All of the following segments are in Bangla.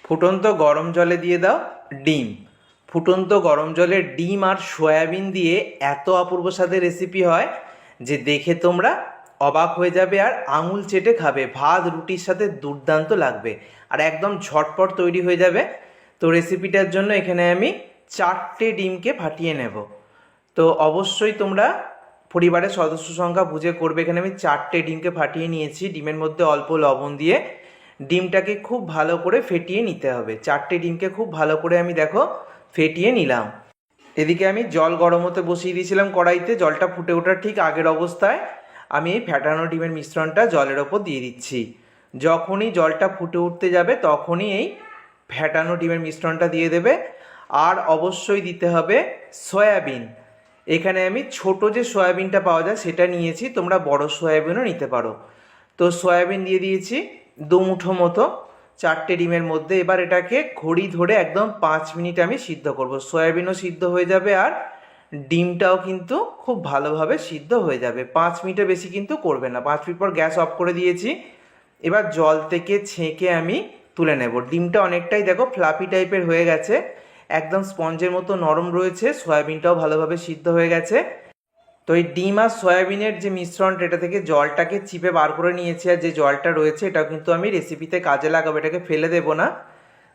ফুটন্ত গরম জলে দিয়ে দাও ডিম। ফুটন্ত গরম জলে ডিম আর সয়াবিন দিয়ে এত অপূর্ব স্বাদের রেসিপি হয় যে দেখে তোমরা অবাক হয়ে যাবে আর আঙুল চেটে খাবে। ভাত রুটির সাথে দুর্দান্ত লাগবে আর একদম ঝটপট তৈরি হয়ে যাবে। তো রেসিপিটার জন্য এখানে আমি 4টে ডিমকে ফাটিয়ে নেব। তো অবশ্যই তোমরা পরিবারের সদস্য সংখ্যা বুঝে করবে। এখানে আমি 4টে ডিমকে ফাটিয়ে নিয়েছি। ডিমের মধ্যে অল্প লবণ দিয়ে ডিমটাকে খুব ভালো করে ফেটিয়ে নিতে হবে। 4টে ডিমকে খুব ভালো করে আমি দেখো ফেটিয়ে নিলাম। এদিকে আমি জল গরম হতে বসিয়ে দিয়েছিলাম কড়াইতে। জলটা ফুটে ওঠার ঠিক আগের অবস্থায় আমি এই ফ্যাটানো ডিমের মিশ্রণটা জলের ওপর দিয়ে দিচ্ছি। যখনই জলটা ফুটে উঠতে যাবে তখনই এই ফ্যাটানো ডিমের মিশ্রণটা দিয়ে দেবে। আর অবশ্যই দিতে হবে সয়াবিন। এখানে আমি ছোট যে সয়াবিনটা পাওয়া যায় সেটা নিয়েছি, তোমরা বড় সয়াবিনও নিতে পারো। তো সয়াবিন দিয়ে দিয়েছি 2 মুঠো মতো 4টে ডিমের মধ্যে। এবার এটাকে ঘড়ি ধরে একদম 5 মিনিট আমি সিদ্ধ করব। সয়াবিনও সিদ্ধ হয়ে যাবে আর ডিমটাও কিন্তু খুব ভালোভাবে সিদ্ধ হয়ে যাবে। 5 মিনিটের বেশি কিন্তু করবে না। 5 মিনিট পর গ্যাস অফ করে দিয়েছি। এবার জল থেকে ছেঁকে আমি তুলে নেব। ডিমটা অনেকটাই দেখো ফ্লাফি টাইপের হয়ে গেছে, একদম স্পঞ্জের মতো নরম রয়েছে। সয়াবিনটাও ভালোভাবে সিদ্ধ হয়ে গেছে। তো এই ডিম আর সয়াবিনের যে মিশ্রণটা, এটা থেকে জলটাকে চিপে বার করে নিয়েছি। আর যে জলটা রয়েছে এটাও কিন্তু আমি রেসিপিতে কাজে লাগাবো, এটাকে ফেলে দেবো না।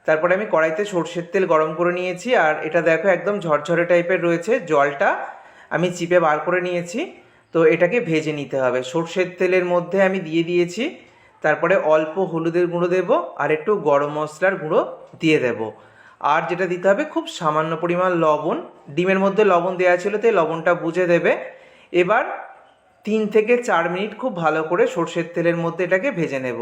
তারপরে আমি কড়াইতে সর্ষের তেল গরম করে নিয়েছি আর এটা দেখো একদম ঝরঝরে টাইপের রয়েছে। জলটা আমি চিপে বার করে নিয়েছি। তো এটাকে ভেজে নিতে হবে। সর্ষের তেলের মধ্যে আমি দিয়ে দিয়েছি। তারপরে অল্প হলুদের গুঁড়ো দেবো আর একটু গরম মশলার গুঁড়ো দিয়ে দেবো। আর যেটা দিতে হবে খুব সামান্য পরিমাণ লবণ। ডিমের মধ্যে লবণ দেওয়া ছিল তাই লবণটা বুঝে দেবে। এবার 3 থেকে 4 মিনিট খুব ভালো করে সর্ষের তেলের মধ্যে এটাকে ভেজে নেব।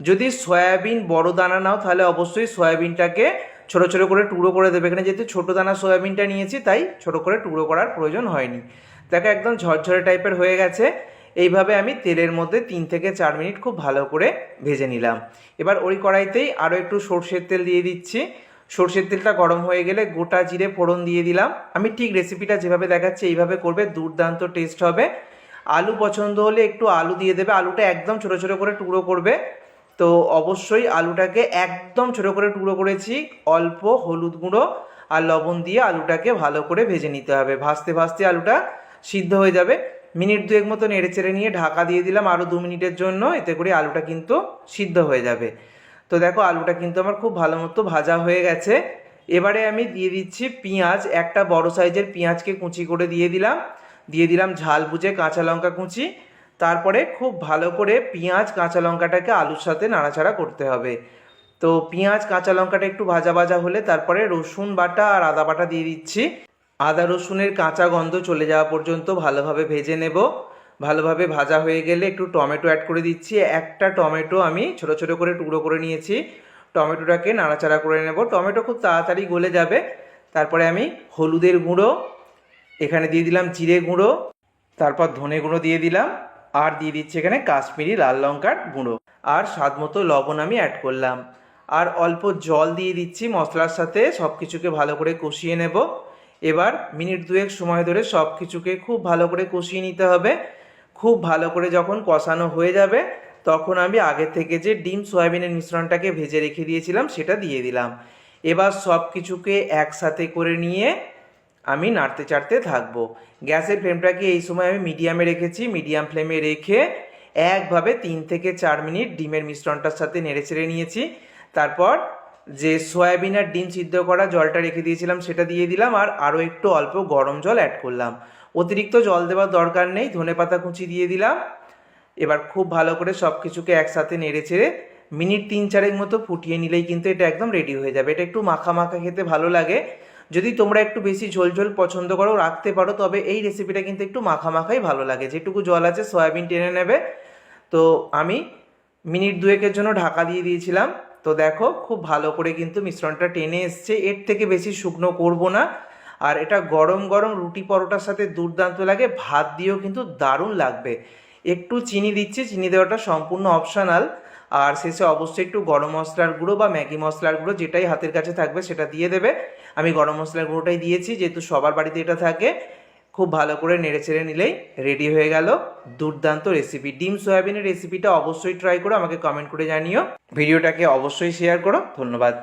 যদি সয়াবিন বড় দানা নাও তাহলে অবশ্যই সয়াবিনটাকে ছোট ছোট করে টুকরো করে দেবে। এখানে যেহেতু ছোটো দানা সয়াবিনটা নিয়েছি তাই ছোট করে টুকরো করার প্রয়োজন হয়নি। দেখো একদম ঝরঝরে টাইপের হয়ে গেছে। এইভাবে আমি তেলের মধ্যে 3 থেকে 4 মিনিট খুব ভালো করে ভেজে নিলাম। এবার ওই কড়াইতেই আরও একটু সর্ষের তেল দিয়ে দিচ্ছি। সর্ষের তেলটা গরম হয়ে গেলে গোটা জিরে ফোড়ন দিয়ে দিলাম। আমি ঠিক রেসিপিটা যেভাবে দেখাচ্ছি এইভাবে করবে, দুর্দান্ত টেস্ট হবে। আলু পছন্দ হলে একটু আলু দিয়ে দেবে। আলুটা একদম ছোটো ছোটো করে টুকরো করবে। তো অবশ্যই আলুটাকে একদম ছোটো করে টুকরো করেছি। অল্প হলুদ গুঁড়ো আর লবণ দিয়ে আলুটাকে ভালো করে ভেজে নিতে হবে। ভাজতে ভাজতে আলুটা সিদ্ধ হয়ে যাবে। মিনিট 2 মতো নেড়ে চেড়ে নিয়ে ঢাকা দিয়ে দিলাম আরও 2 মিনিটের জন্য। এতে করে আলুটা কিন্তু সিদ্ধ হয়ে যাবে। তো দেখো আলুটা কিন্তু আমার খুব ভালো মতো ভাজা হয়ে গেছে। এবারে আমি দিয়ে দিচ্ছি পেঁয়াজ। একটা বড় সাইজের পেঁয়াজকে কুচি করে দিয়ে দিলাম ঝাল বুঝে কাঁচা লঙ্কা কুচি। তারপরে খুব ভালো করে পেঁয়াজ কাঁচা লঙ্কাটাকে আলুর সাথে নাড়াচাড়া করতে হবে। তো পেঁয়াজ কাঁচা লঙ্কাটা একটু ভাজা ভাজা হলে তারপরে রসুন বাটা আর আদা বাটা দিয়ে দিচ্ছি। আদা রসুনের কাঁচা গন্ধ চলে যাওয়া পর্যন্ত ভালোভাবে ভেজে নেব। ভালোভাবে ভাজা হয়ে গেলে একটু টমেটো অ্যাড করে দিচ্ছি। একটা টমেটো আমি ছোট ছোট করে টুকরো করে নিয়েছি। টমেটোটাকে নাড়াচাড়া করে নেব। টমেটো খুব তাড়াতাড়ি গলে যাবে। তারপরে আমি হলুদের গুঁড়ো, এখানে দিয়ে দিলাম জিরে গুঁড়ো, তারপর ধনে গুঁড়ো দিয়ে দিলাম আর দিয়ে দিচ্ছি এখানে কাশ্মীরি লাল লঙ্কার গুঁড়ো। আর স্বাদ মতো লবণ আমি অ্যাড করলাম। আর অল্প জল দিয়ে দিচ্ছি। মশলার সাথে সব কিছুকে ভালো করে কষিয়ে নেব। এবার মিনিট 2 সময় ধরে সব কিছুকে খুব ভালো করে কষিয়ে নিতে হবে। খুব ভালো করে যখন কষানো হয়ে যাবে তখন আমি আগে থেকে যে ডিম সয়াবিনের মিশ্রণটাকে ভেজে রেখে দিয়েছিলাম সেটা দিয়ে দিলাম। এবার সব কিছুকে একসাথে করে নিয়ে আমি নাড়তে চাড়তে থাকবো। গ্যাসের ফ্লেমটাকে এই সময় আমি মিডিয়ামে রেখেছি। মিডিয়াম ফ্লেমে রেখে একভাবে 3 থেকে 4 মিনিট ডিমের মিশ্রণটার সাথে নেড়ে চেড়ে নিয়েছি। তারপর যে সয়াবিন আর ডিম সিদ্ধ করা জলটা রেখে দিয়েছিলাম সেটা দিয়ে দিলাম আর আরও একটু অল্প গরম জল অ্যাড করলাম। অতিরিক্ত জল দেওয়ার দরকার নেই। ধনেপাতা কুচি দিয়ে দিলাম। এবার খুব ভালো করে সব কিছুকে একসাথে নেড়ে চেড়ে মিনিট 3-4 মতো ফুটিয়ে নিলেই কিন্তু এটা একদম রেডি হয়ে যাবে। এটা একটু মাখা মাখা খেতে ভালো লাগে। যদি তোমরা একটু বেশি ঝোল ঝোল পছন্দ করো রাখতে পারো, তবে এই রেসিপিটা কিন্তু একটু মাখা মাখাই ভালো লাগে। যেটুকু জল আছে সয়াবিন টেনে নেবে। তো আমি মিনিট 2 জন্য ঢাকা দিয়ে দিয়েছিলাম। তো দেখো খুব ভালো করে কিন্তু মিশ্রণটা টেনে এসছে। এর থেকে বেশি শুকনো করব না। আর এটা গরম গরম রুটি পরোটার সাথে দুর্দান্ত লাগে। ভাত দিয়েও কিন্তু দারুণ লাগবে। একটু চিনি দিচ্ছি, চিনি দেওয়াটা সম্পূর্ণ অপশনাল। আর শেষে অবশ্যই একটু গরম মশলার গুঁড়ো বা ম্যাগি মশলার গুঁড়ো যেটাই হাতের কাছে থাকবে সেটা দিয়ে দেবে। আমি গরম মশলার গুঁড়োটাই দিয়েছি যেহেতু সবার বাড়িতে এটা থাকে। খুব ভালো করে নেড়ে চেড়ে নিলেই রেডি হয়ে গেল দুর্দান্ত রেসিপি। ডিম সয়াবিনের রেসিপিটা অবশ্যই ট্রাই করো, আমাকে কমেন্ট করে জানিও। ভিডিওটাকে অবশ্যই শেয়ার করো। ধন্যবাদ।